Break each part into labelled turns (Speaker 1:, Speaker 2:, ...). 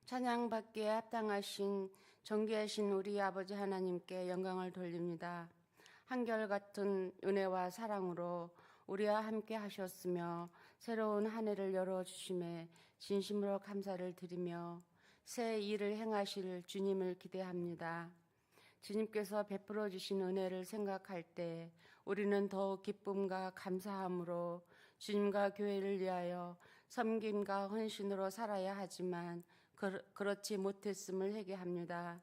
Speaker 1: 찬양받기에 합당하신 존귀하신 우리 아버지 하나님께 영광을 돌립니다. 한결같은 은혜와 사랑으로 우리와 함께 하셨으며 새로운 한 해를 열어주심에 진심으로 감사를 드리며 새 일을 행하실 주님을 기대합니다. 주님께서 베풀어 주신 은혜를 생각할 때 우리는 더욱 기쁨과 감사함으로 주님과 교회를 위하여 섬김과 헌신으로 살아야 하지만 그렇지 못했음을 회개합니다.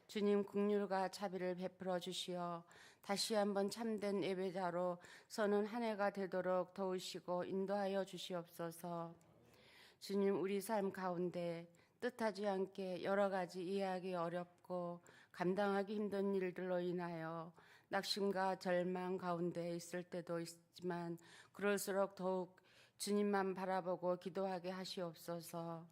Speaker 1: 주님 긍휼과 자비를 베풀어 주시어 다시 한번 참된 예배자로 서는 한 해가 되도록 도우시고 인도하여 주시옵소서. 주님, 우리 삶 가운데 뜻하지 않게 여러 가지 이해하기 어렵고 감당하기 힘든 일들로 인하여 낙심과 절망 가운데 있을 때도 있지만 그럴수록 더욱 주님만 바라보고 기도하게 하시옵소서.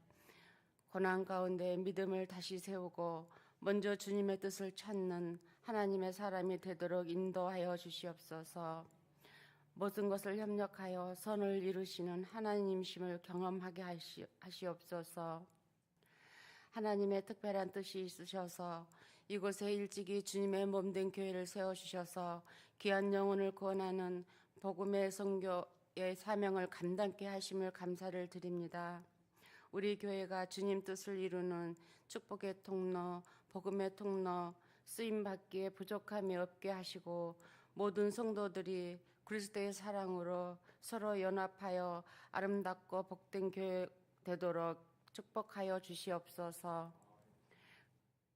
Speaker 1: 고난 가운데 믿음을 다시 세우고 먼저 주님의 뜻을 찾는 하나님의 사람이 되도록 인도하여 주시옵소서. 모든 것을 협력하여 선을 이루시는 하나님심을 경험하게 하시옵소서. 하나님의 특별한 뜻이 있으셔서 이곳에 일찍이 주님의 몸된 교회를 세워주셔서 귀한 영혼을 구원하는 복음의 선교의 사명을 감당케 하심을 감사를 드립니다. 우리 교회가 주님 뜻을 이루는 축복의 통로, 복음의 통로, 쓰임받기에 부족함이 없게 하시고 모든 성도들이 그리스도의 사랑으로 서로 연합하여 아름답고 복된 교회 되도록 축복하여 주시옵소서.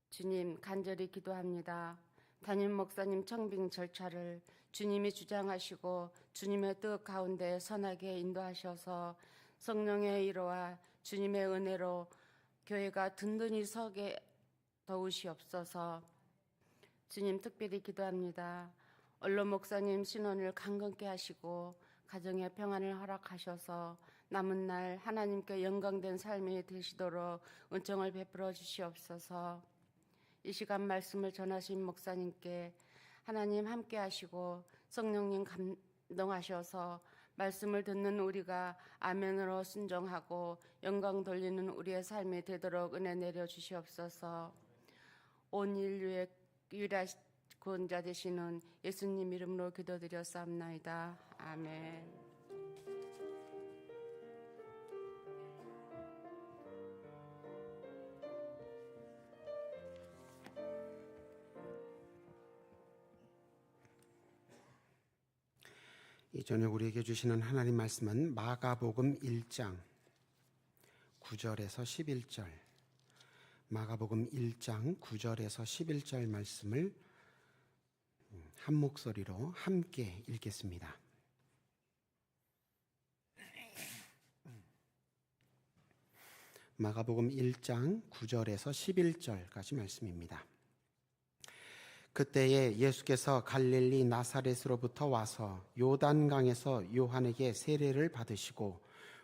Speaker 1: 주님, 간절히 기도합니다. 담임 목사님 청빙 절차를 주님이 주장하시고 주님의 뜻 가운데 선하게 인도하셔서 성령의 위로와 주님의 은혜로 교회가 든든히 서게 도우시옵소서. 주님, 특별히 기도합니다. 언론 목사님 신원을 강건케 하시고 가정의 평안을 허락하셔서 남은 날 하나님께 영광된 삶이 되시도록 은총을 베풀어 주시옵소서. 이 시간 말씀을 전하신 목사님께 하나님 함께 하시고 성령님 감동하셔서 말씀을 듣는 우리가 아멘으로 순종하고 영광 돌리는 우리의 삶이 되도록 은혜 내려 주시옵소서. 온 인류의 유일하신 구원자 되시는 예수님 이름으로 기도드렸사옵나이다. 아멘.
Speaker 2: 이 저녁 우리에게 주시는 하나님 말씀은 마가복음 1장 9절에서 11절, 마가복음 1장 9절에서 11절 말씀을 한 목소리로 함께 읽겠습니다. 마가복음 1장 9절에서 11절까지 말씀입니다. 그때에 예수께서 갈릴리 나사렛으로부터 와서 요단강에서 요한에게 세례를 받으시고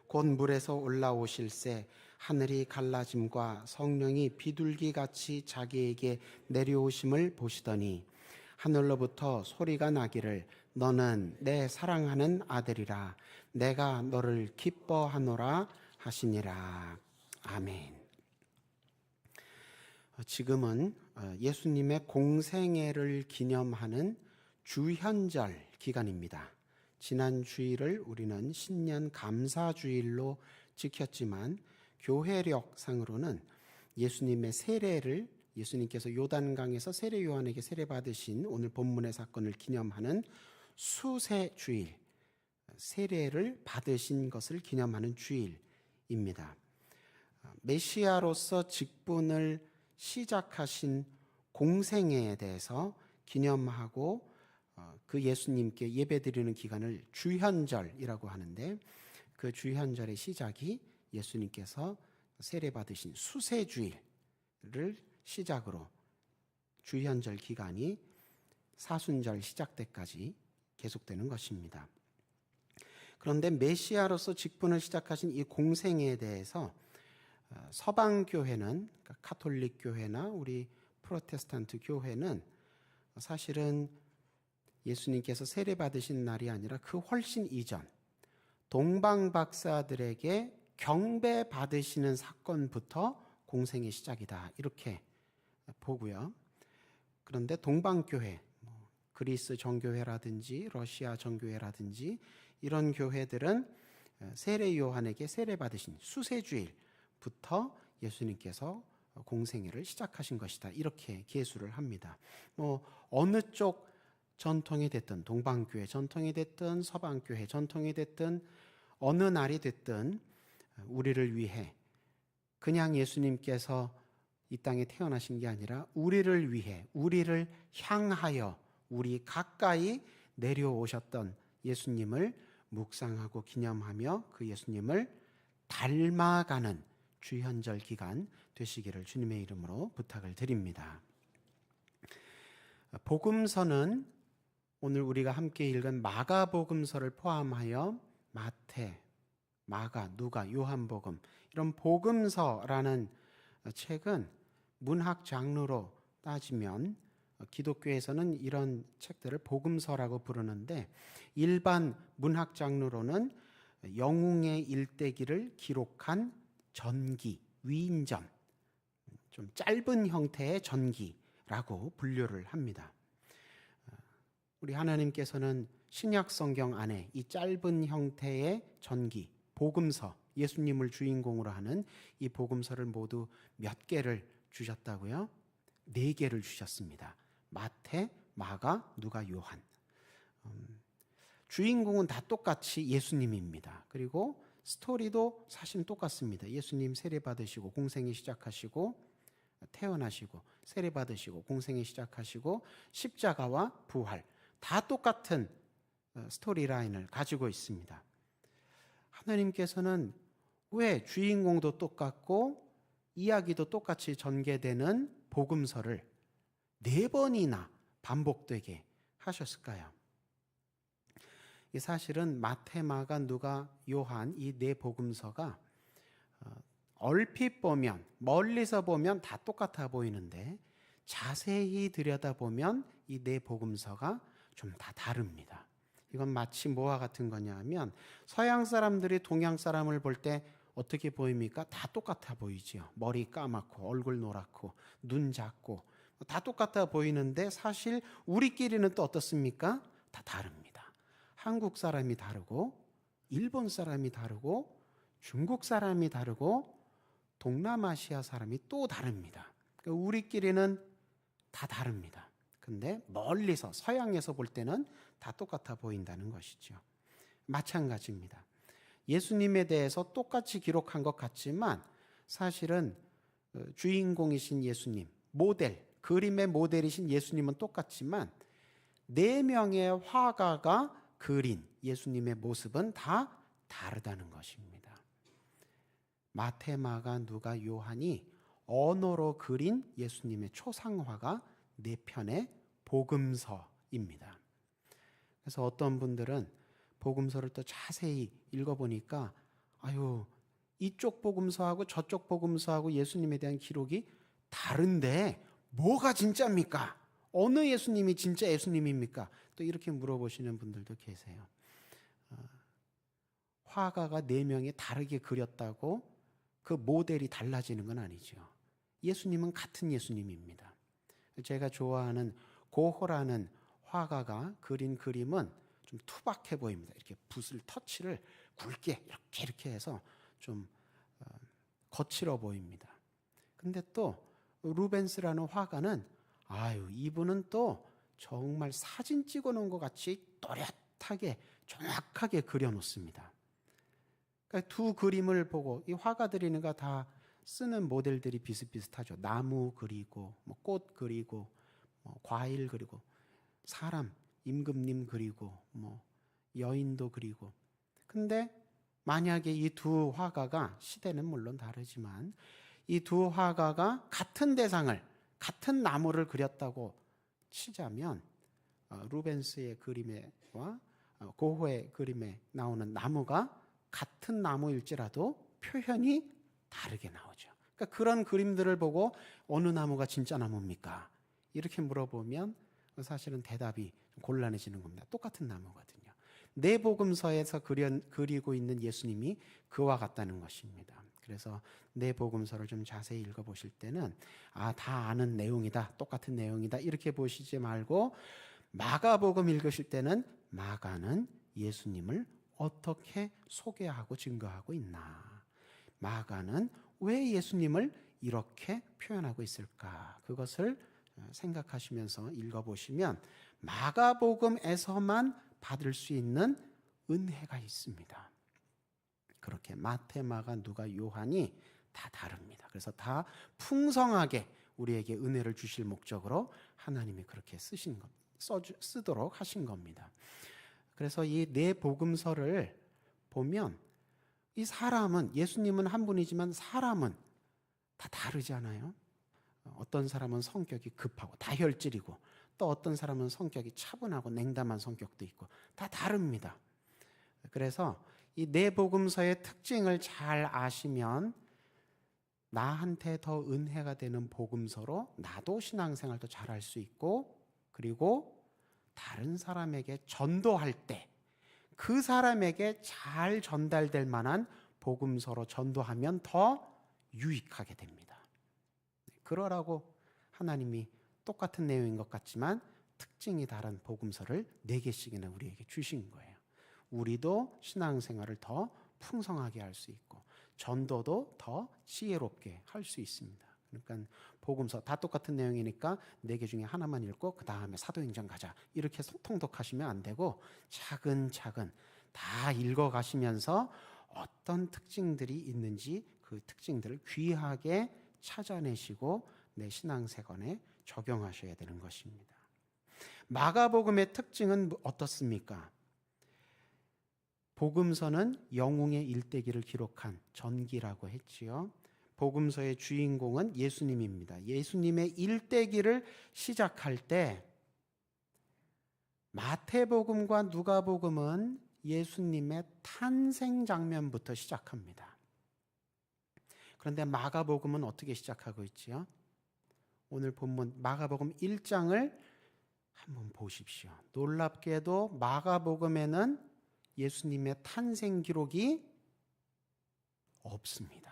Speaker 2: 곧 물에서 올라오실새 하늘이 갈라짐과 성령이 비둘기같이 자기에게 내려오심을 보시더니 하늘로부터 소리가 나기를 너는 내 사랑하는 아들이라 내가 너를 기뻐하노라 하시니라. 아멘. 지금은 예수님의 공생애를 기념하는 주현절 기간입니다. 지난 주일을 우리는 신년 감사주일로 지켰지만 교회력상으로는 예수님의 세례를 예수님께서 요단강에서 세례 요한에게 세례 받으신 오늘 본문의 사건을 기념하는 수세주일, 세례를 받으신 것을 기념하는 주일입니다. 메시아로서 직분을 시작하신 공생애에 대해서 기념하고 그 예수님께 예배드리는 기간을 주현절이라고 하는데 그 주현절의 시작이 예수님께서 세례받으신 수세주일을 시작으로 주현절 기간이 사순절 시작 때까지 계속되는 것입니다. 그런데 메시아로서 직분을 시작하신 이 공생애에 대해서 서방교회는 그러니까 카톨릭 교회나 우리 프로테스탄트 교회는 사실은 예수님께서 세례 받으신 날이 아니라 그 훨씬 이전 동방 박사들에게 경배 받으시는 사건부터 공생의 시작이다 이렇게 보고요. 그런데 동방교회, 그리스 정교회라든지 러시아 정교회라든지 이런 교회들은 세례 요한에게 세례 받으신 수세주일부터 예수님께서 공생애를 시작하신 것이다 이렇게 계수를 합니다. 어느 쪽 전통이 됐든 동방교회 전통이 됐든 서방교회 전통이 됐든 어느 날이 됐든 우리를 위해 그냥 예수님께서 이 땅에 태어나신 게 아니라 우리를 위해 우리를 향하여 우리 가까이 내려오셨던 예수님을 묵상하고 기념하며 그 예수님을 닮아가는 주현절 기간 되시기를 주님의 이름으로 부탁을 드립니다. 복음서는 오늘 우리가 함께 읽은 마가복음서를 포함하여 마태, 마가, 누가, 요한복음 이런 복음서라는 책은 문학 장르로 따지면 기독교에서는 이런 책들을 복음서라고 부르는데 일반 문학 장르로는 영웅의 일대기를 기록한 전기, 위인전, 좀 짧은 형태의 전기라고 분류를 합니다. 우리 하나님께서는 신약 성경 안에 이 짧은 형태의 전기, 복음서, 예수님을 주인공으로 하는 이 복음서를 모두 몇 개를 주셨다고요? 4개를 주셨습니다. 마태, 마가, 누가, 요한. 주인공은 다 똑같이 예수님입니다. 그리고 스토리도 사실은 똑같습니다. 예수님 세례 받으시고 공생애 시작하시고 태어나시고 세례 받으시고 공생애 시작하시고 십자가와 부활 다 똑같은 스토리라인을 가지고 있습니다. 하나님께서는 왜 주인공도 똑같고 이야기도 똑같이 전개되는 복음서를 4번이나 반복되게 하셨을까요? 사실은 마태, 마가, 누가, 요한 이 4복음서가 얼핏 보면 멀리서 보면 다 똑같아 보이는데 자세히 들여다보면 이 4복음서가 좀 다 다릅니다. 이건 마치 뭐와 같은 거냐면 서양 사람들이 동양 사람을 볼 때 어떻게 보입니까? 다 똑같아 보이지요. 머리 까맣고 얼굴 노랗고 눈 작고 다 똑같아 보이는데 사실 우리끼리는 또 어떻습니까? 다 다릅니다. 한국 사람이 다르고 일본 사람이 다르고 중국 사람이 다르고 동남아시아 사람이 또 다릅니다. 그러니까 우리끼리는 다 다릅니다. 근데 멀리서 서양에서 볼 때는 다 똑같아 보인다는 것이죠. 마찬가지입니다. 예수님에 대해서 똑같이 기록한 것 같지만 사실은 주인공이신 예수님, 모델, 그림의 모델이신 예수님은 똑같지만 4명의 화가가 그린 예수님의 모습은 다 다르다는 것입니다. 마태, 마가, 누가, 요한이 언어로 그린 예수님의 초상화가 4편의 복음서입니다. 그래서 어떤 분들은 복음서를 또 자세히 읽어보니까 이쪽 복음서하고 저쪽 복음서하고 예수님에 대한 기록이 다른데 뭐가 진짜입니까? 어느 예수님이 진짜 예수님입니까? 또 이렇게 물어보시는 분들도 계세요. 화가가 4명이 다르게 그렸다고 그 모델이 달라지는 건 아니죠. 예수님은 같은 예수님입니다. 제가 좋아하는 고호라는 화가가 그린 그림은 좀 투박해 보입니다. 이렇게 붓을 터치를 굵게 이렇게 해서 좀 거칠어 보입니다. 근데 또 루벤스라는 화가는 이분은 또 정말 사진 찍어놓은 것 같이 또렷하게 정확하게 그려놓습니다. 그러니까 두 그림을 보고 이 화가들이니까 다 쓰는 모델들이 비슷비슷하죠. 나무 그리고 꽃 그리고 과일 그리고 사람 임금님 그리고 여인도 그리고. 근데 만약에 이 두 화가가 시대는 물론 다르지만 이 두 화가가 같은 대상을 같은 나무를 그렸다고 치자면 루벤스의 그림과 고호의 그림에 나오는 나무가 같은 나무일지라도 표현이 다르게 나오죠. 그러니까 그런 그림들을 보고 어느 나무가 진짜 나무입니까? 이렇게 물어보면 사실은 대답이 곤란해지는 겁니다. 똑같은 나무거든요. 4복음서에서 그리고 있는 예수님이 그와 같다는 것입니다. 그래서 내 복음서를 좀 자세히 읽어보실 때는 다 아는 내용이다, 똑같은 내용이다 이렇게 보시지 말고 마가복음 읽으실 때는 마가는 예수님을 어떻게 소개하고 증거하고 있나, 마가는 왜 예수님을 이렇게 표현하고 있을까, 그것을 생각하시면서 읽어보시면 마가복음에서만 받을 수 있는 은혜가 있습니다. 그렇게 마태, 마가, 누가, 요한이 다 다릅니다. 그래서 다 풍성하게 우리에게 은혜를 주실 목적으로 하나님이 그렇게 쓰도록 하신 겁니다. 그래서 이 네 복음서를 보면 이 사람은, 예수님은 한 분이지만 사람은 다 다르잖아요. 어떤 사람은 성격이 급하고 다혈질이고, 또 어떤 사람은 성격이 차분하고 냉담한 성격도 있고, 다 다릅니다. 그래서 이 네 복음서의 특징을 잘 아시면 나한테 더 은혜가 되는 복음서로 나도 신앙생활도 잘할 수 있고, 그리고 다른 사람에게 전도할 때 그 사람에게 잘 전달될 만한 복음서로 전도하면 더 유익하게 됩니다. 그러라고 하나님이 똑같은 내용인 것 같지만 특징이 다른 복음서를 4개씩이나 우리에게 주신 거예요. 우리도 신앙생활을 더 풍성하게 할 수 있고 전도도 더 지혜롭게 할 수 있습니다. 그러니까 복음서 다 똑같은 내용이니까 4개 중에 하나만 읽고 그 다음에 사도행전 가자 이렇게 통독하시면 안 되고 차근차근 다 읽어가시면서 어떤 특징들이 있는지 그 특징들을 귀하게 찾아내시고 내 신앙생활에 적용하셔야 되는 것입니다. 마가복음의 특징은 어떻습니까? 복음서는 영웅의 일대기를 기록한 전기라고 했지요. 복음서의 주인공은 예수님입니다. 예수님의 일대기를 시작할 때 마태복음과 누가복음은 예수님의 탄생 장면부터 시작합니다. 그런데 마가복음은 어떻게 시작하고 있지요? 오늘 본문 마가복음 1장을 한번 보십시오. 놀랍게도 마가복음에는 예수님의 탄생 기록이 없습니다.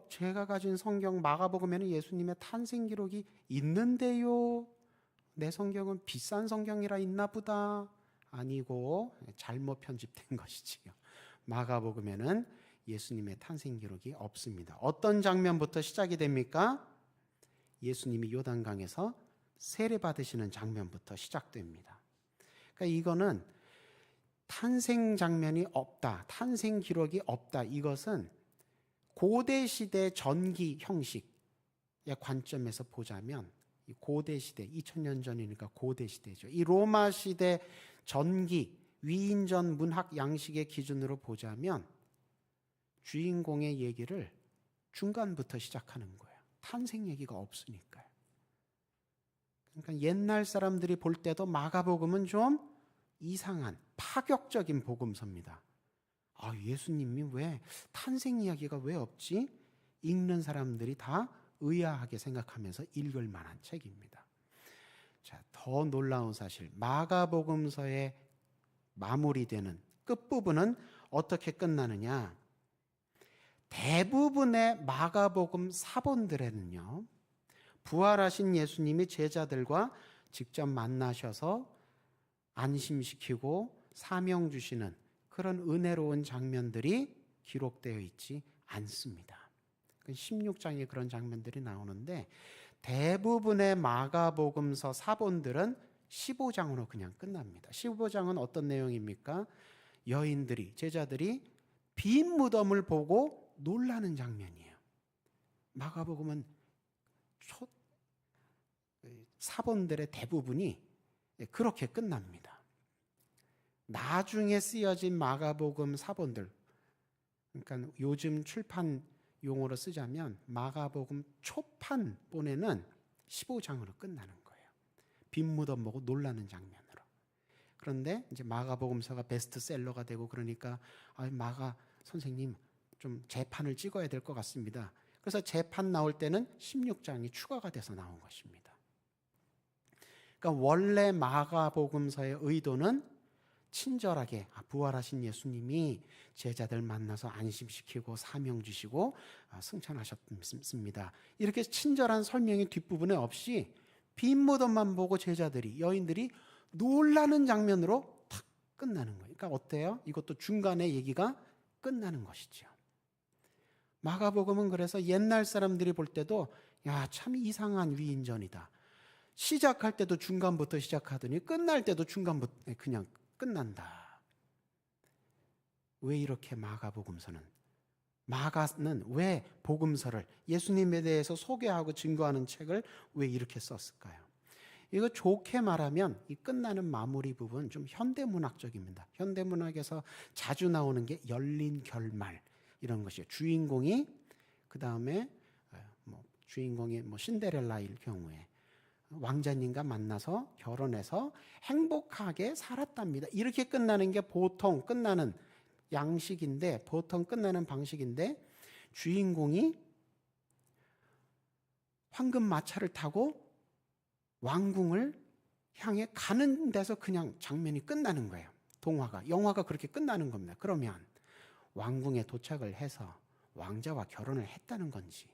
Speaker 2: 제가 가진 성경 마가복음에는 예수님의 탄생 기록이 있는데요. 내 성경은 비싼 성경이라 있나 보다. 아니고 잘못 편집된 것이지요. 마가복음에는 예수님의 탄생 기록이 없습니다. 어떤 장면부터 시작이 됩니까? 예수님이 요단강에서 세례 받으시는 장면부터 시작됩니다. 그러니까 이거는 탄생 장면이 없다, 탄생 기록이 없다, 이것은 고대 시대 전기 형식의 관점에서 보자면 고대 시대, 2000년 전이니까 고대 시대죠. 이 로마 시대 전기, 위인전 문학 양식의 기준으로 보자면 주인공의 얘기를 중간부터 시작하는 거예요. 탄생 얘기가 없으니까요. 그러니까 옛날 사람들이 볼 때도 마가복음은 좀 이상한 파격적인 복음서입니다. 예수님이 왜 탄생 이야기가 왜 없지? 읽는 사람들이 다 의아하게 생각하면서 읽을 만한 책입니다. 자, 더 놀라운 사실, 마가복음서의 마무리되는 끝부분은 어떻게 끝나느냐? 대부분의 마가복음 사본들에는요, 부활하신 예수님이 제자들과 직접 만나셔서 안심시키고 사명 주시는 그런 은혜로운 장면들이 기록되어 있지 않습니다. 16장에 그런 장면들이 나오는데 대부분의 마가복음서 사본들은 15장으로 그냥 끝납니다. 15장은 어떤 내용입니까? 여인들이, 제자들이 빈 무덤을 보고 놀라는 장면이에요. 마가복음은 사본들의 대부분이 그렇게 끝납니다. 나중에 쓰여진 마가복음 사본들, 그러니까 요즘 출판 용어로 쓰자면 마가복음 초판본에는 15장으로 끝나는 거예요. 빈 무덤 보고 놀라는 장면으로. 그런데 이제 마가복음서가 베스트셀러가 되고 그러니까 마가 선생님 좀 재판을 찍어야 될 것 같습니다. 그래서 재판 나올 때는 16장이 추가가 돼서 나온 것입니다. 그러니까 원래 마가복음서의 의도는 친절하게 부활하신 예수님이 제자들 만나서 안심시키고 사명 주시고 승천하셨습니다. 이렇게 친절한 설명이 뒷부분에 없이 빈 무덤만 보고 제자들이, 여인들이 놀라는 장면으로 탁 끝나는 거예요. 그러니까 어때요? 이것도 중간에 얘기가 끝나는 것이죠. 마가복음은 그래서 옛날 사람들이 볼 때도 야, 참 이상한 위인전이다. 시작할 때도 중간부터 시작하더니 끝날 때도 중간부터 그냥 끝난다. 왜 이렇게 마가복음서는, 마가는 왜 복음서를, 예수님에 대해서 소개하고 증거하는 책을 왜 이렇게 썼을까요? 이거 좋게 말하면 이 끝나는 마무리 부분 좀 현대문학적입니다. 현대문학에서 자주 나오는 게 열린 결말 이런 것이에요. 주인공이 그 다음에 주인공이 신데렐라일 경우에 왕자님과 만나서 결혼해서 행복하게 살았답니다. 이렇게 끝나는 게 보통 끝나는 양식인데, 보통 끝나는 방식인데, 주인공이 황금 마차를 타고 왕궁을 향해 가는 데서 그냥 장면이 끝나는 거예요. 동화가, 영화가 그렇게 끝나는 겁니다. 그러면 왕궁에 도착을 해서 왕자와 결혼을 했다는 건지,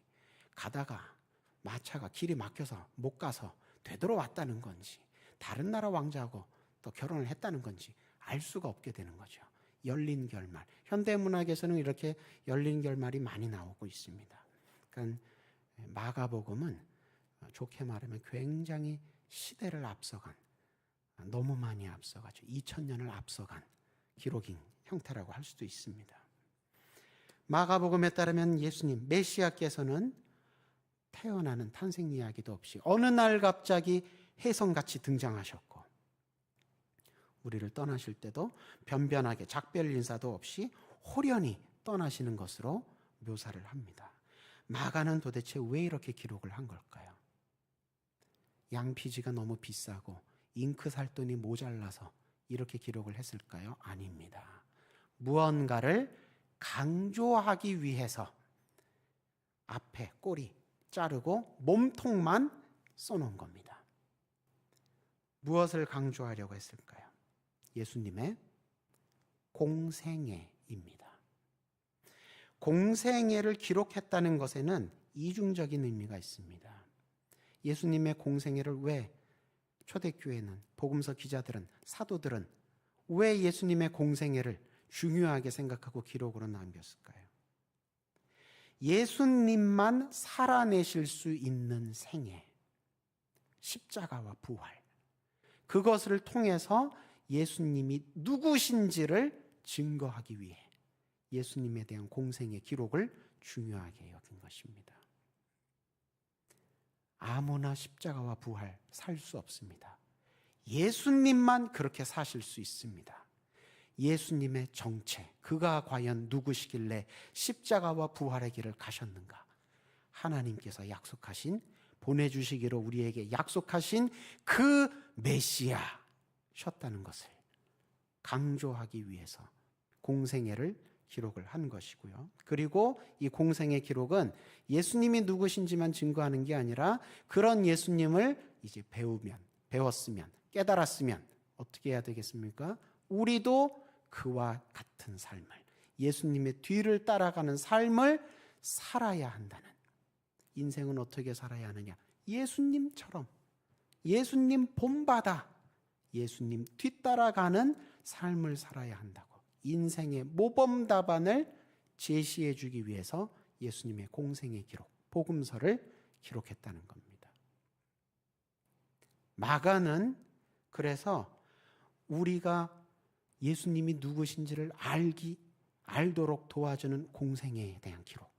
Speaker 2: 가다가 마차가 길이 막혀서 못 가서 되돌아왔다는 건지, 다른 나라 왕자하고 또 결혼을 했다는 건지 알 수가 없게 되는 거죠. 열린 결말. 현대문학에서는 이렇게 열린 결말이 많이 나오고 있습니다. 그러니까 마가복음은 좋게 말하면 굉장히 시대를 앞서간, 너무 많이 앞서가죠. 2000년을 앞서간 기록인 형태라고 할 수도 있습니다. 마가복음에 따르면 예수님, 메시아께서는 태어나는 탄생 이야기도 없이 어느 날 갑자기 혜성같이 등장하셨고, 우리를 떠나실 때도 변변하게 작별 인사도 없이 호련히 떠나시는 것으로 묘사를 합니다. 마가는 도대체 왜 이렇게 기록을 한 걸까요? 양피지가 너무 비싸고 잉크 살 돈이 모자라서 이렇게 기록을 했을까요? 아닙니다. 무언가를 강조하기 위해서 앞에 꼬리 자르고 몸통만 써놓은 겁니다. 무엇을 강조하려고 했을까요? 예수님의 공생애입니다. 공생애를 기록했다는 것에는 이중적인 의미가 있습니다. 예수님의 공생애를 왜 초대교회는, 복음서 기자들은, 사도들은 왜 예수님의 공생애를 중요하게 생각하고 기록으로 남겼을까요? 예수님만 살아내실 수 있는 생애, 십자가와 부활, 그것을 통해서 예수님이 누구신지를 증거하기 위해 예수님에 대한 공생의 기록을 중요하게 여긴 것입니다. 아무나 십자가와 부활 살 수 없습니다. 예수님만 그렇게 사실 수 있습니다. 예수님의 정체, 그가 과연 누구시길래 십자가와 부활의 길을 가셨는가? 하나님께서 약속하신, 보내주시기로 우리에게 약속하신 그 메시아셨다는 것을 강조하기 위해서 공생애를 기록을 한 것이고요. 그리고 이 공생애 기록은 예수님이 누구신지만 증거하는 게 아니라 그런 예수님을 이제 배웠으면, 깨달았으면 어떻게 해야 되겠습니까? 우리도 그와 같은 삶을, 예수님의 뒤를 따라가는 삶을 살아야 한다는, 인생은 어떻게 살아야 하느냐? 예수님처럼, 예수님 본받아 예수님 뒤따라가는 삶을 살아야 한다고 인생의 모범 답안을 제시해 주기 위해서 예수님의 공생의 기록, 복음서를 기록했다는 겁니다. 마가는 그래서 우리가 예수님이 누구신지를 알도록 도와주는 공생애에 대한 기록,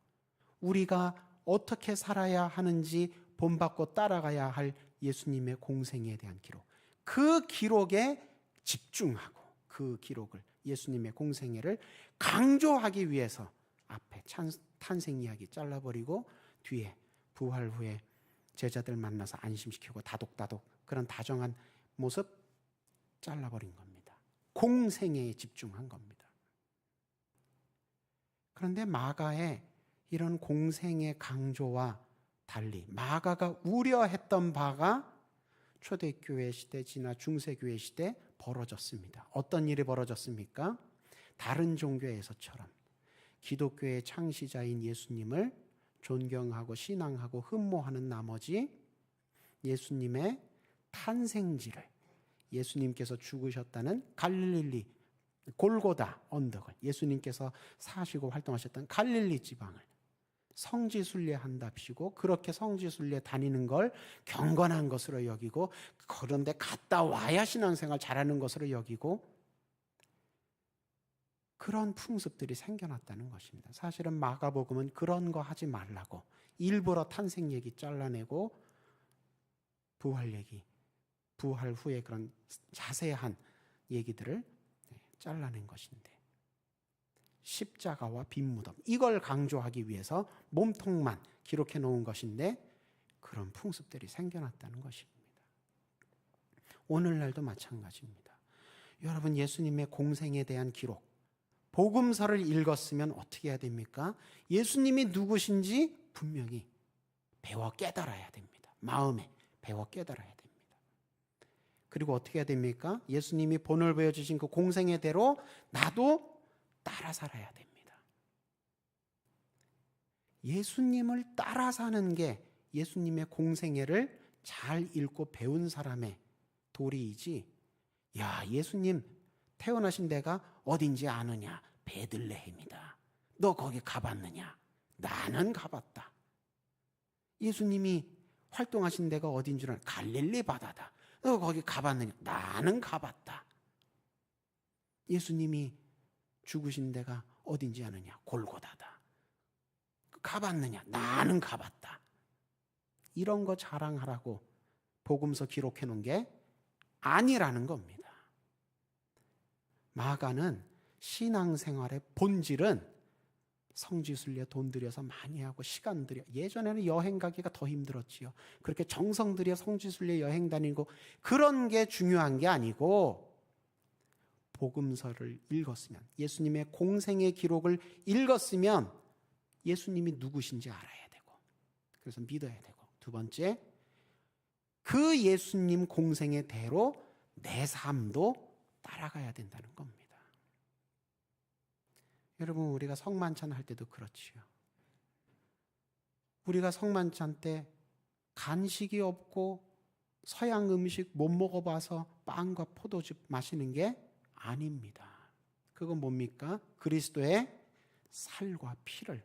Speaker 2: 우리가 어떻게 살아야 하는지 본받고 따라가야 할 예수님의 공생애에 대한 기록, 그 기록에 집중하고 그 기록을, 예수님의 공생애를 강조하기 위해서 앞에 탄생 이야기 잘라버리고 뒤에 부활 후에 제자들 만나서 안심시키고 다독다독 그런 다정한 모습 잘라버린 겁니다. 공생애에 집중한 겁니다. 그런데 마가의 이런 공생애 강조와 달리 마가가 우려했던 바가 초대교회 시대 지나 중세교회 시대 벌어졌습니다. 어떤 일이 벌어졌습니까? 다른 종교에서처럼 기독교의 창시자인 예수님을 존경하고 신앙하고 흠모하는 나머지 예수님의 탄생지를, 예수님께서 죽으셨다는 갈릴리 골고다 언덕을, 예수님께서 사시고 활동하셨던 갈릴리 지방을 성지순례한답시고 그렇게 성지순례 다니는 걸 경건한 것으로 여기고, 그런데 갔다 와야 신앙생활 잘하는 것으로 여기고, 그런 풍습들이 생겨났다는 것입니다. 사실은 마가복음은 그런 거 하지 말라고 일부러 탄생 얘기 잘라내고 부활 얘기, 부활 후에 그런 자세한 얘기들을 잘라낸 것인데, 십자가와 빈 무덤, 이걸 강조하기 위해서 몸통만 기록해 놓은 것인데 그런 풍습들이 생겨났다는 것입니다. 오늘날도 마찬가지입니다. 여러분, 예수님의 공생에 대한 기록, 복음서를 읽었으면 어떻게 해야 됩니까? 예수님이 누구신지 분명히 배워 깨달아야 됩니다. 마음에 배워 깨달아야 됩니다. 그리고 어떻게 해야 됩니까? 예수님이 본을 보여주신 그 공생의 대로 나도 따라 살아야 됩니다. 예수님을 따라 사는 게 예수님의 공생애를 잘 읽고 배운 사람의 도리이지, 야, 예수님 태어나신 데가 어딘지 아느냐? 베들레헴이다. 너 거기 가봤느냐? 나는 가봤다. 예수님이 활동하신 데가 어딘 줄 아냐? 갈릴리 바다다. 너 거기 가봤느냐? 나는 가봤다. 예수님이 죽으신 데가 어딘지 아느냐? 골고다다. 가봤느냐? 나는 가봤다. 이런 거 자랑하라고 복음서 기록해 놓은 게 아니라는 겁니다. 마가는 신앙생활의 본질은 성지순례 돈 들여서 많이 하고 시간 들여, 예전에는 여행 가기가 더 힘들었지요. 그렇게 정성 들여 성지순례 여행 다니고 그런 게 중요한 게 아니고, 복음서를 읽었으면, 예수님의 공생의 기록을 읽었으면 예수님이 누구신지 알아야 되고, 그래서 믿어야 되고, 두 번째, 그 예수님 공생의 대로 내 삶도 따라가야 된다는 겁니다. 여러분, 우리가 성만찬 할 때도 그렇지요. 우리가 성만찬 때 간식이 없고 서양 음식 못 먹어봐서 빵과 포도즙 마시는 게 아닙니다. 그건 뭡니까? 그리스도의 살과 피를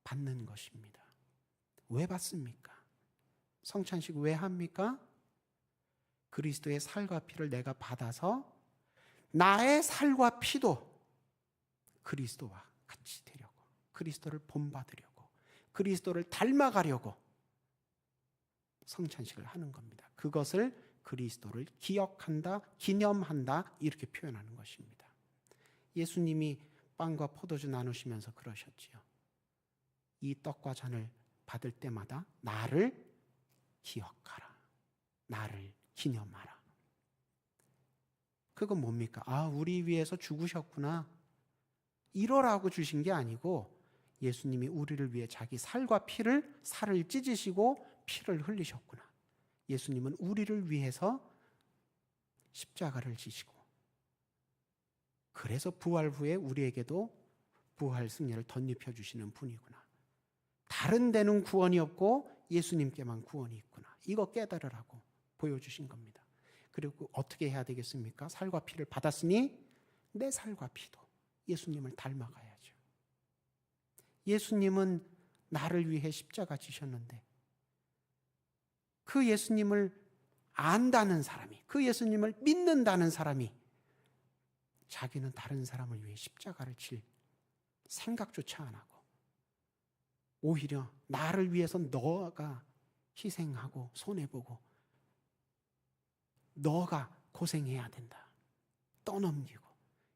Speaker 2: 받는 것입니다. 왜 받습니까? 성찬식 왜 합니까? 그리스도의 살과 피를 내가 받아서 나의 살과 피도 그리스도와 같이 되려고, 그리스도를 본받으려고, 그리스도를 닮아가려고 성찬식을 하는 겁니다. 그것을 그리스도를 기억한다, 기념한다, 이렇게 표현하는 것입니다. 예수님이 빵과 포도주 나누시면서 그러셨지요. 이 떡과 잔을 받을 때마다 나를 기억하라, 나를 기념하라. 그건 뭡니까? 아, 우리 위해서 죽으셨구나, 이러라고 주신 게 아니고, 예수님이 우리를 위해 자기 살과 피를, 살을 찢으시고 피를 흘리셨구나. 예수님은 우리를 위해서 십자가를 지시고, 그래서 부활 후에 우리에게도 부활 승리를 덧입혀 주시는 분이구나. 다른 데는 구원이 없고 예수님께만 구원이 있구나. 이거 깨달으라고 보여주신 겁니다. 그리고 어떻게 해야 되겠습니까? 살과 피를 받았으니 내 살과 피도 예수님을 닮아가야죠. 예수님은 나를 위해 십자가 지셨는데, 그 예수님을 안다는 사람이, 그 예수님을 믿는다는 사람이 자기는 다른 사람을 위해 십자가를 칠 생각조차 안 하고, 오히려 나를 위해서 너가 희생하고 손해보고 너가 고생해야 된다, 떠넘기고,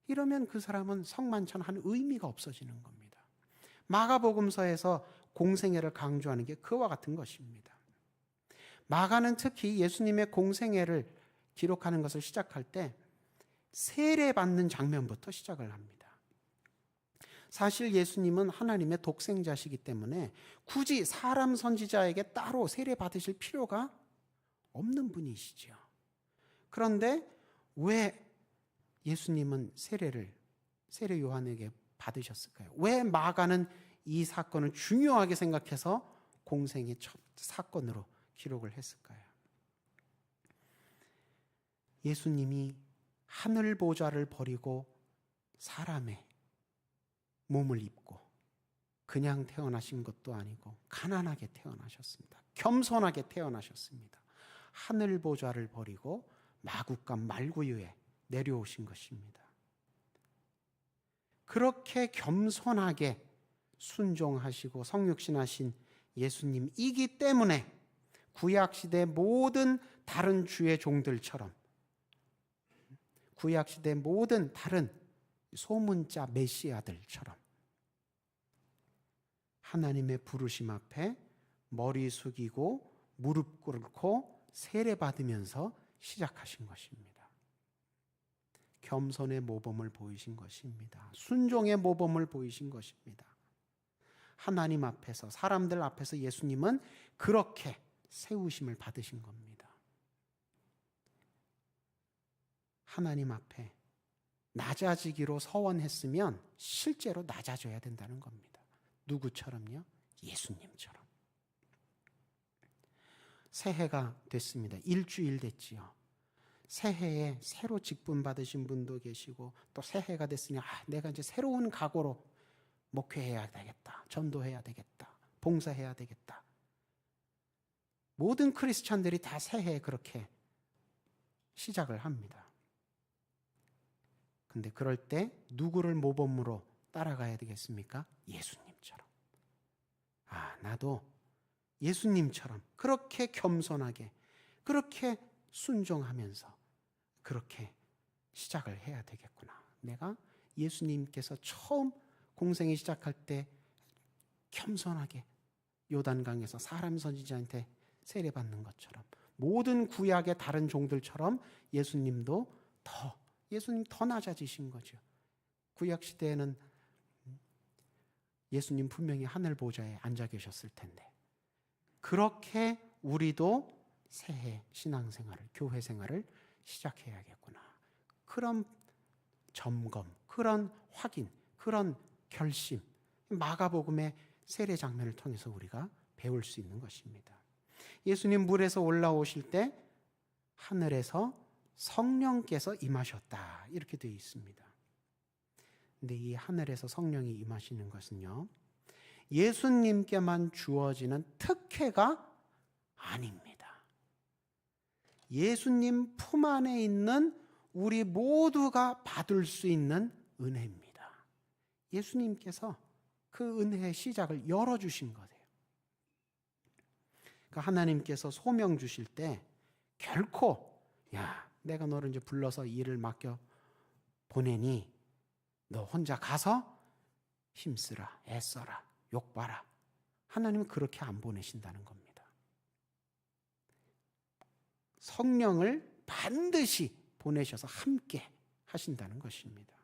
Speaker 2: 이러면 그 사람은 성만찬 한 의미가 없어지는 겁니다. 마가복음서에서 공생애를 강조하는 게 그와 같은 것입니다. 마가는 특히 예수님의 공생애를 기록하는 것을 시작할 때 세례받는 장면부터 시작을 합니다. 사실 예수님은 하나님의 독생자시기 때문에 굳이 사람 선지자에게 따로 세례받으실 필요가 없는 분이시죠. 그런데 왜 예수님은 세례 요한에게 받으셨을까요? 왜 마가는 이 사건을 중요하게 생각해서 공생의 첫 사건으로 기록을 했을까요? 예수님이 하늘 보좌를 버리고 사람의 몸을 입고 그냥 태어나신 것도 아니고 가난하게 태어나셨습니다. 겸손하게 태어나셨습니다. 하늘 보좌를 버리고 마국간 말구유에 내려오신 것입니다. 그렇게 겸손하게 순종하시고 성육신하신 예수님이기 때문에 구약시대 모든 다른 주의 종들처럼, 구약시대 모든 다른 소문자 메시아들처럼 하나님의 부르심 앞에 머리 숙이고 무릎 꿇고 세례받으면서 시작하신 것입니다. 겸손의 모범을 보이신 것입니다. 순종의 모범을 보이신 것입니다. 하나님 앞에서, 사람들 앞에서 예수님은 그렇게 세우심을 받으신 겁니다. 하나님 앞에 낮아지기로 서원했으면 실제로 낮아져야 된다는 겁니다. 누구처럼요? 예수님처럼. 새해가 됐습니다. 일주일 됐지요. 새해에 새로 직분 받으신 분도 계시고, 또 새해가 됐으니 내가 이제 새로운 각오로 목회해야 되겠다, 전도해야 되겠다, 봉사해야 되겠다. 모든 크리스찬들이 다 새해에 그렇게 시작을 합니다. 근데 그럴 때 누구를 모범으로 따라가야 되겠습니까? 예수님처럼. 나도 예수님처럼 그렇게 겸손하게, 그렇게 순종하면서 그렇게 시작을 해야 되겠구나. 내가 예수님께서 처음 공생이 시작할 때 겸손하게 요단강에서 사람 선지자한테 세례받는 것처럼, 모든 구약의 다른 종들처럼 예수님 더 낮아지신 거죠. 구약 시대에는 예수님 분명히 하늘 보좌에 앉아 계셨을 텐데, 그렇게 우리도 새해 신앙생활을, 교회 생활을 시작해야겠구나. 그런 점검, 그런 확인, 그런 결심, 마가복음의 세례 장면을 통해서 우리가 배울 수 있는 것입니다. 예수님 물에서 올라오실 때 하늘에서 성령께서 임하셨다, 이렇게 되어 있습니다. 근데 이 하늘에서 성령이 임하시는 것은요, 예수님께만 주어지는 특혜가 아닙니다. 예수님 품 안에 있는 우리 모두가 받을 수 있는 은혜입니다. 예수님께서 그 은혜의 시작을 열어주신 거예요. 그러니까 하나님께서 소명 주실 때 결코 내가 너를 이제 불러서 일을 맡겨 보내니 너 혼자 가서 힘쓰라, 애써라, 욕봐라. 하나님은 그렇게 안 보내신다는 겁니다. 성령을 반드시 보내셔서 함께 하신다는 것입니다.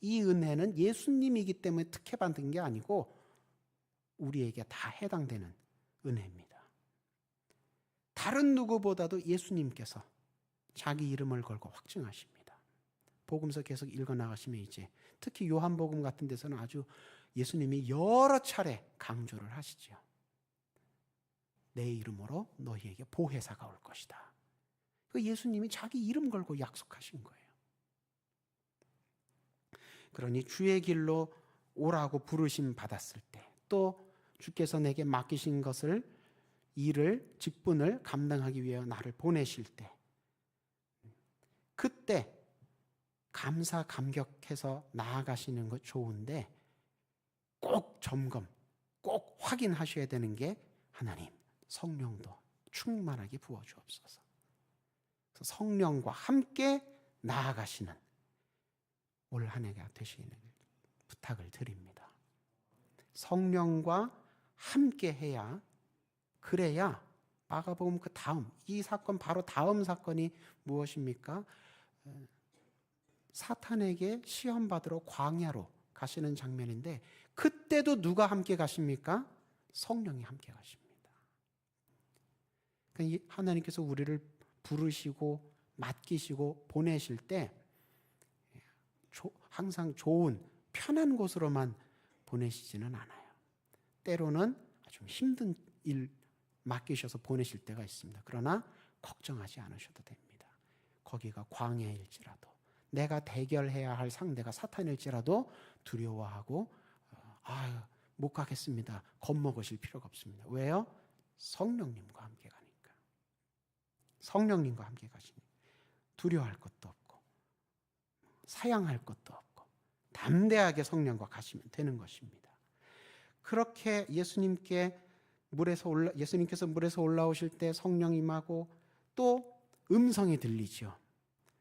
Speaker 2: 이 은혜는 예수님이기 때문에 특혜받은 게 아니고 우리에게 다 해당되는 은혜입니다. 다른 누구보다도 예수님께서 자기 이름을 걸고 확증하십니다. 복음서 계속 읽어나가시면 이제 특히 요한복음 같은 데서는 아주 예수님이 여러 차례 강조를 하시죠. 내 이름으로 너희에게 보혜사가 올 것이다. 그 예수님이 자기 이름 걸고 약속하신 거예요. 그러니 주의 길로 오라고 부르심 받았을 때, 또 주께서 내게 맡기신 것을, 일을, 직분을 감당하기 위해 나를 보내실 때, 그때 감사 감격해서 나아가시는 것 좋은데 꼭 점검, 꼭 확인하셔야 되는 게 하나님 성령도 충만하게 부어주옵소서. 그래서 성령과 함께 나아가시는 올 한 해가 되시는 부탁을 드립니다. 성령과 함께 해야, 그래야 마가복음 그 다음, 이 사건 바로 다음 사건이 무엇입니까? 사탄에게 시험받으러 광야로 가시는 장면인데, 그때도 누가 함께 가십니까? 성령이 함께 가십니다. 그러니까 하나님께서 우리를 부르시고 맡기시고 보내실 때 항상 좋은 편한 곳으로만 보내시지는 않아요. 때로는 좀 힘든 일 맡기셔서 보내실 때가 있습니다. 그러나 걱정하지 않으셔도 됩니다. 거기가 광야일지라도, 내가 대결해야 할 상대가 사탄일지라도 두려워하고 못 가겠습니다, 겁먹으실 필요가 없습니다. 왜요? 성령님과 함께 가니까. 성령님과 함께 가시니 두려워할 것도 없고 사양할 것도 없고 담대하게 성령과 가시면 되는 것입니다. 그렇게 예수님께서 물에서 올라오실 때 성령 임하고 또 음성이 들리죠.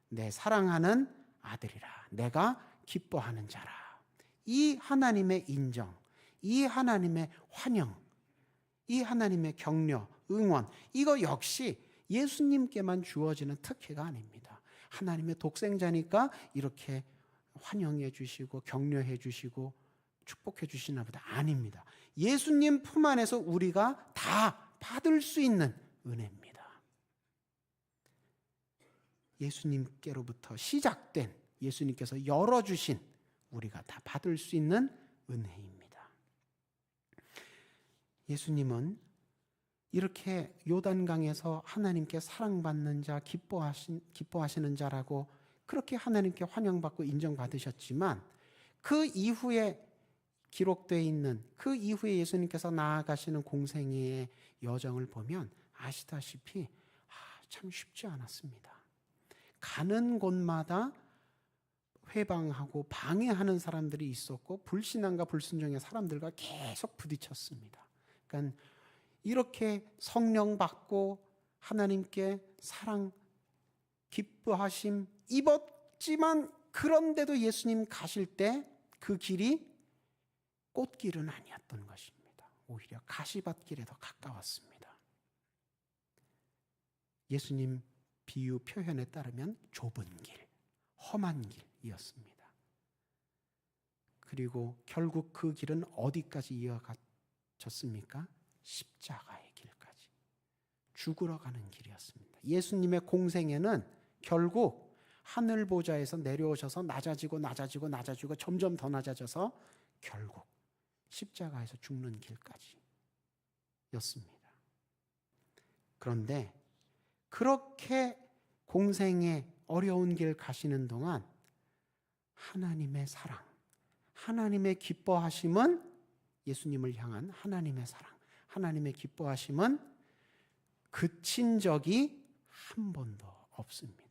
Speaker 2: 내 사랑하는 아들이라, 내가 기뻐하는 자라. 이 하나님의 인정, 이 하나님의 환영, 이 하나님의 격려, 응원, 이거 역시 예수님께만 주어지는 특혜가 아닙니다. 하나님의 독생자니까 이렇게 환영해 주시고 격려해 주시고 축복해 주시나 보다. 아닙니다. 예수님 품 안에서 우리가 다 받을 수 있는 은혜입니다. 예수님께로부터 시작된, 예수님께서 열어주신 우리가 다 받을 수 있는 은혜입니다. 예수님은 이렇게 요단강에서 하나님께 사랑받는 자, 기뻐하시는 자라고 그렇게 하나님께 환영받고 인정받으셨지만, 그 이후에 기록되어 있는, 그 이후에 예수님께서 나아가시는 공생애의 여정을 보면 아시다시피 참 쉽지 않았습니다. 가는 곳마다 회방하고 방해하는 사람들이 있었고, 불신앙과 불순종의 사람들과 계속 부딪혔습니다. 그러니까 이렇게 성령 받고 하나님께 사랑, 기뻐하심 입었지만, 그런데도 예수님 가실 때 그 길이 꽃길은 아니었던 것입니다. 오히려 가시밭길에 더 가까웠습니다. 예수님 비유 표현에 따르면 좁은 길, 험한 길이었습니다. 그리고 결국 그 길은 어디까지 이어졌습니까? 십자가의 길까지, 죽으러 가는 길이었습니다. 예수님의 공생애는 결국 하늘 보좌에서 내려오셔서 낮아지고 점점 더 낮아져서 결국 십자가에서 죽는 길까지였습니다. 그런데 그렇게 공생의 어려운 길 가시는 동안 하나님의 사랑, 하나님의 기뻐하심은, 예수님을 향한 하나님의 사랑, 하나님의 기뻐하심은 그친 적이 한 번도 없습니다.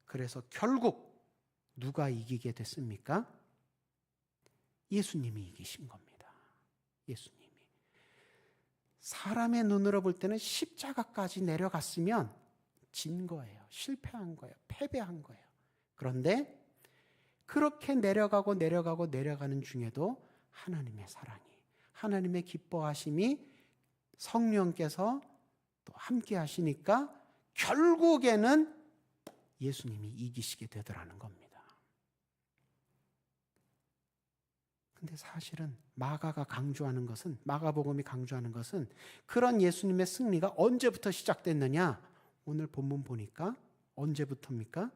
Speaker 2: 그래서 결국 누가 이기게 됐습니까? 예수님이 이기신 겁니다. 예수님이. 사람의 눈으로 볼 때는 십자가까지 내려갔으면 진 거예요. 실패한 거예요. 패배한 거예요. 그런데 그렇게 내려가는 중에도 하나님의 사랑이, 하나님의 기뻐하심이, 성령께서 또 함께 하시니까 결국에는 예수님이 이기시게 되더라는 겁니다. 근데 사실은 마가복음이 강조하는 것은 그런 예수님의 승리가 언제부터 시작됐느냐? 오늘 본문 보니까 언제부터입니까?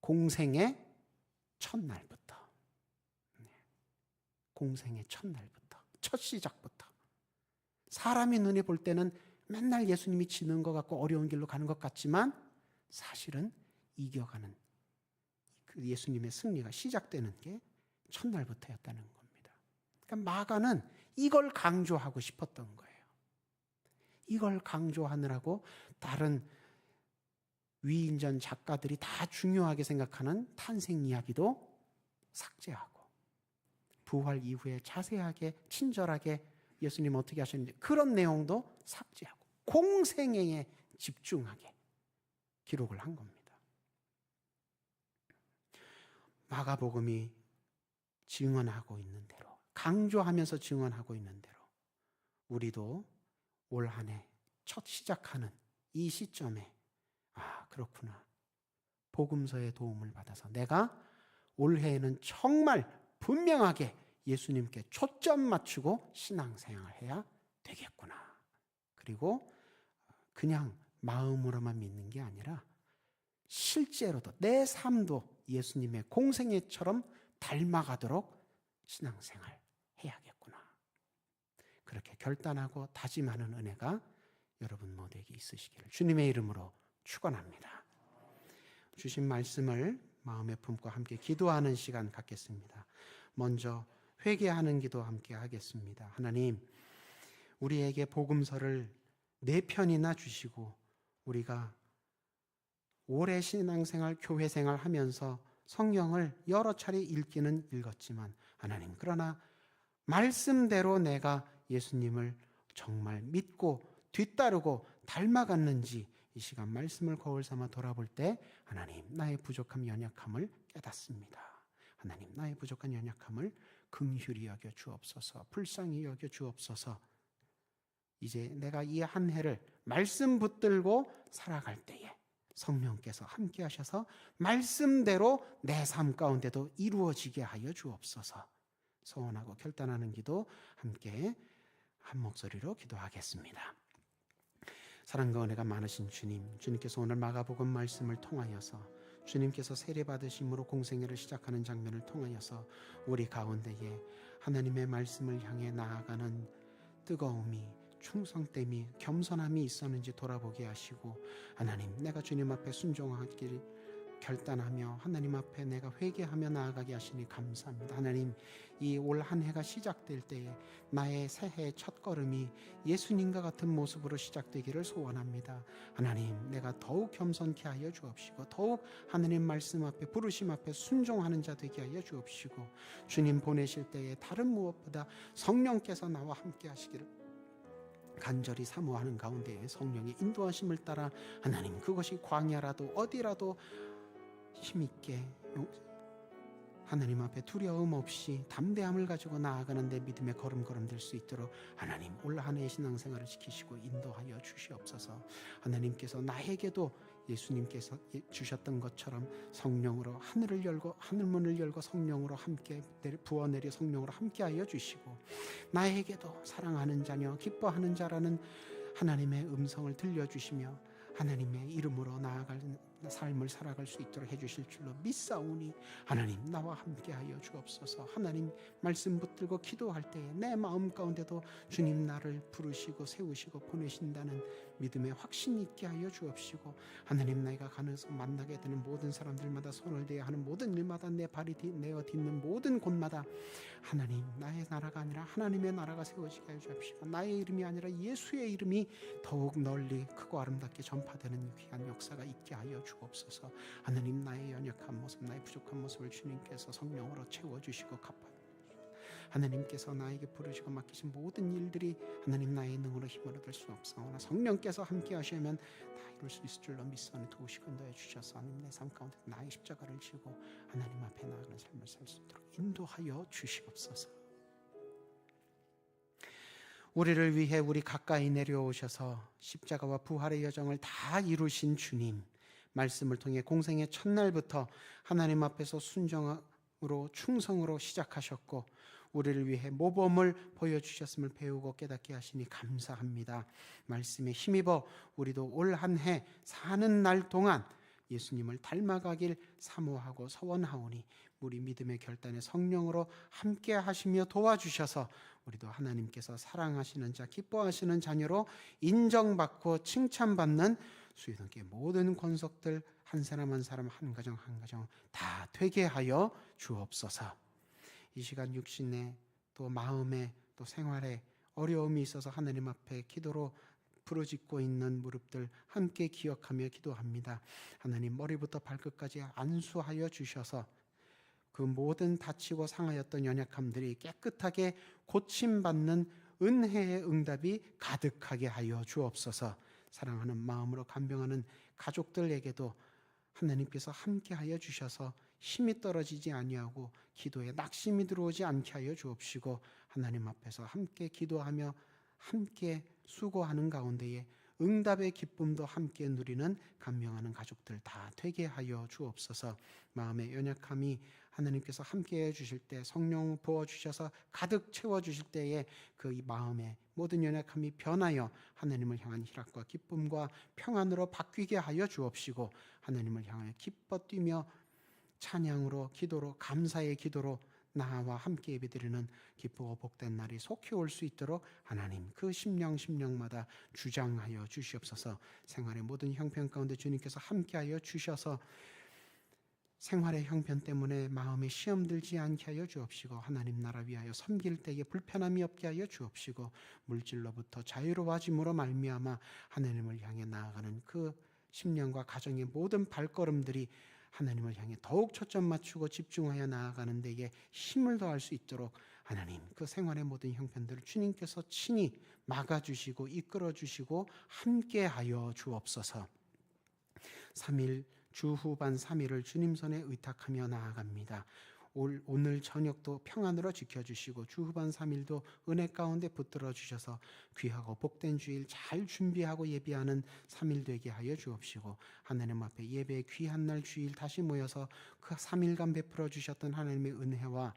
Speaker 2: 공생의 첫날부터. 공생의 첫날부터, 첫 시작부터. 사람이 눈에 볼 때는 맨날 예수님이 지는 것 같고 어려운 길로 가는 것 같지만, 사실은 이겨가는 그 예수님의 승리가 시작되는 게 첫날부터였다는 겁니다. 그러니까 마가는 이걸 강조하고 싶었던 거예요. 이걸 강조하느라고 다른 위인전 작가들이 다 중요하게 생각하는 탄생 이야기도 삭제하고, 부활 이후에 자세하게 친절하게 예수님 어떻게 하셨는지 그런 내용도 삭제하고 공생애에 집중하게 기록을 한 겁니다. 마가복음이 증언하고 있는 대로, 강조하면서 증언하고 있는 대로 우리도 올 한 해 첫 시작하는 이 시점에 그렇구나, 복음서의 도움을 받아서 내가 올해에는 정말 분명하게 예수님께 초점 맞추고 신앙생활을 해야 되겠구나. 그리고 그냥 마음으로만 믿는 게 아니라 실제로도 내 삶도 예수님의 공생애처럼 닮아가도록 신앙생활 해야겠구나. 그렇게 결단하고 다짐하는 은혜가 여러분 모두에게 있으시기를 주님의 이름으로 축원합니다. 주신 말씀을 마음에 품고 함께 기도하는 시간 갖겠습니다. 먼저 회개하는 기도 함께 하겠습니다. 하나님, 우리에게 복음서를 4편이나 주시고 우리가 오래 신앙생활, 교회생활 하면서 성경을 여러 차례 읽기는 읽었지만 하나님, 그러나 말씀대로 내가 예수님을 정말 믿고 뒤따르고 닮아갔는지 이 시간 말씀을 거울 삼아 돌아볼 때 하나님, 나의 부족함, 연약함을 깨닫습니다. 하나님, 나의 부족한 연약함을 긍휼히 여겨 주옵소서, 불쌍히 여겨 주옵소서. 이제 내가 이 한 해를 말씀 붙들고 살아갈 때에 성령께서 함께 하셔서 말씀대로 내 삶 가운데도 이루어지게 하여 주옵소서. 소원하고 결단하는 기도 함께 한 목소리로 기도하겠습니다. 사랑과 은혜가 많으신 주님, 주님께서 오늘 마가복음 말씀을 통하여서 주님께서 세례받으심으로 공생애를 시작하는 장면을 통하여서 우리 가운데에 하나님의 말씀을 향해 나아가는 뜨거움이, 충성됨이, 겸손함이 있었는지 돌아보게 하시고 하나님, 내가 주님 앞에 순종하길 결단하며 하나님 앞에 내가 회개하며 나아가게 하시니 감사합니다. 하나님, 이 올 한 해가 시작될 때에 나의 새해의 첫걸음이 예수님과 같은 모습으로 시작되기를 소원합니다. 하나님, 내가 더욱 겸손케 하여 주옵시고 더욱 하나님 말씀 앞에, 부르심 앞에 순종하는 자 되게 하여 주옵시고 주님 보내실 때에 다른 무엇보다 성령께서 나와 함께 하시기를 간절히 사모하는 가운데 성령의 인도하심을 따라 하나님, 그것이 광야라도 어디라도 힘있게 하나님 앞에 두려움 없이 담대함을 가지고 나아가는 데 믿음의 걸음걸음 될 수 있도록 하나님, 올 한 해의 신앙생활을 지키시고 인도하여 주시옵소서. 하나님께서 나에게도 예수님께서 주셨던 것처럼 성령으로 하늘을 열고 하늘문을 열고 성령으로 함께 부어내려 성령으로 함께하여 주시고 나에게도 사랑하는 자녀, 기뻐하는 자라는 하나님의 음성을 들려주시며 하나님의 이름으로 나아갈 삶을 살아갈 수 있도록 해주실 줄로 믿사오니 하나님, 나와 함께하여 주옵소서. 하나님 말씀 붙들고 기도할 때에 내 마음 가운데도 주님 나를 부르시고 세우시고 보내신다는 믿음의 확신 있게 하여 주옵시고 하나님, 내가 가면서 만나게 되는 모든 사람들마다 손을 대야 하는 모든 일마다 내 발이 내어 딛는 모든 곳마다 하나님, 나의 나라가 아니라 하나님의 나라가 세워지게 하여 주옵시고 나의 이름이 아니라 예수의 이름이 더욱 널리 크고 아름답게 전파되는 귀한 역사가 있게 하여 주옵소서. 하나님, 나의 연약한 모습, 나의 부족한 모습을 주님께서 성령으로 채워주시고 하나님께서 나에게 부르시고 맡기신 모든 일들이 하나님 나의 능으로 힘을 얻을 수 없사오나 성령께서 함께 하시면 다 이룰 수 있을 줄로 믿사오니 도우시고 인도해 주셔서 하나님, 내 삶 가운데 나의 십자가를 지고 하나님 앞에 나아가는 삶을 살 수 있도록 인도하여 주시옵소서. 우리를 위해 우리 가까이 내려오셔서 십자가와 부활의 여정을 다 이루신 주님, 말씀을 통해 공생의 첫날부터 하나님 앞에서 순종으로 충성으로 시작하셨고 우리를 위해 모범을 보여주셨음을 배우고 깨닫게 하시니 감사합니다. 말씀에 힘입어 우리도 올 한 해 사는 날 동안 예수님을 닮아가길 사모하고 서원하오니 우리 믿음의 결단에 성령으로 함께 하시며 도와주셔서 우리도 하나님께서 사랑하시는 자, 기뻐하시는 자녀로 인정받고 칭찬받는 수요동교의 모든 권속들 한 사람 한 사람, 한 가정 한 가정 다 되게 하여 주옵소서. 이 시간 육신에 또 마음에 또 생활에 어려움이 있어서 하나님 앞에 기도로 부르짖고 있는 무릎들 함께 기억하며 기도합니다. 하나님, 머리부터 발끝까지 안수하여 주셔서 그 모든 다치고 상하였던 연약함들이 깨끗하게 고침받는 은혜의 응답이 가득하게 하여 주옵소서. 사랑하는 마음으로 간병하는 가족들에게도 하나님께서 함께하여 주셔서 힘이 떨어지지 아니하고 기도에 낙심이 들어오지 않게 하여 주옵시고 하나님 앞에서 함께 기도하며 함께 수고하는 가운데에 응답의 기쁨도 함께 누리는 감명하는 가족들 다 되게 하여 주옵소서. 마음의 연약함이 하나님께서 함께 해주실 때 성령 부어주셔서 가득 채워주실 때에 그 이 마음의 모든 연약함이 변하여 하나님을 향한 희락과 기쁨과 평안으로 바뀌게 하여 주옵시고 하나님을 향하여 기뻐 뛰며 찬양으로 기도로 감사의 기도로 나와 함께 예배드리는 기쁘고 복된 날이 속히 올 수 있도록 하나님 그 심령마다 주장하여 주시옵소서. 생활의 모든 형편 가운데 주님께서 함께하여 주셔서 생활의 형편 때문에 마음에 시험 들지 않게 하여 주옵시고 하나님 나라 위하여 섬길 때에 불편함이 없게 하여 주옵시고 물질로부터 자유로워짐으로 말미암아 하나님을 향해 나아가는 그 심령과 가정의 모든 발걸음들이 하나님을 향해 더욱 초점 맞추고 집중하여 나아가는 데에 힘을 더할 수 있도록 하나님 그 생활의 모든 형편들을 주님께서 친히 막아주시고 이끌어주시고 함께하여 주옵소서. 3일 주 후반 3일을 주님 손에 의탁하며 나아갑니다. 오늘 저녁도 평안으로 지켜주시고 주 후반 3일도 은혜 가운데 붙들어 주셔서 귀하고 복된 주일 잘 준비하고 예비하는 3일 되게 하여 주옵시고 하나님 앞에 예배의 귀한 날 주일 다시 모여서 그 3일간 베풀어 주셨던 하나님의 은혜와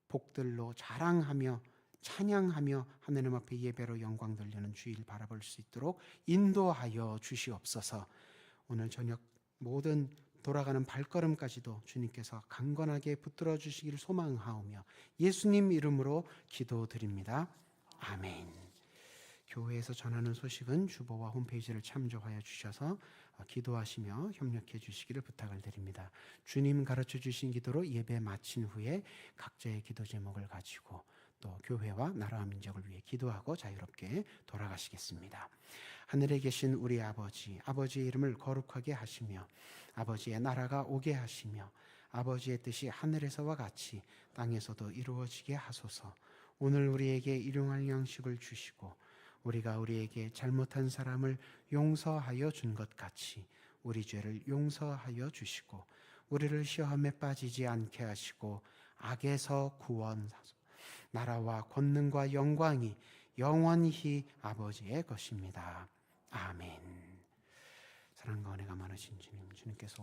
Speaker 2: 복들로 자랑하며 찬양하며 하나님 앞에 예배로 영광 돌리는 주일 바라볼 수 있도록 인도하여 주시옵소서. 오늘 저녁 모든 돌아가는 발걸음까지도 주님께서 강건하게 붙들어 주시기를 소망하오며 예수님 이름으로 기도드립니다. 아멘. 교회에서 전하는 소식은 주보와 홈페이지를 참조하여 주셔서 기도하시며 협력해 주시기를 부탁을 드립니다. 주님 가르쳐 주신 기도로 예배 마친 후에 각자의 기도 제목을 가지고 또 교회와 나라와 민족을 위해 기도하고 자유롭게 돌아가시겠습니다. 하늘에 계신 우리 아버지, 아버지의 이름을 거룩하게 하시며 아버지의 나라가 오게 하시며 아버지의 뜻이 하늘에서와 같이 땅에서도 이루어지게 하소서. 오늘 우리에게 일용할 양식을 주시고 우리가 우리에게 잘못한 사람을 용서하여 준 것 같이 우리 죄를 용서하여 주시고 우리를 시험에 빠지지 않게 하시고 악에서 구원하소서. 나라와 권능과 영광이 영원히 아버지의 것입니다. 아멘. 사랑과 은혜가 많으신 주님, 주님께서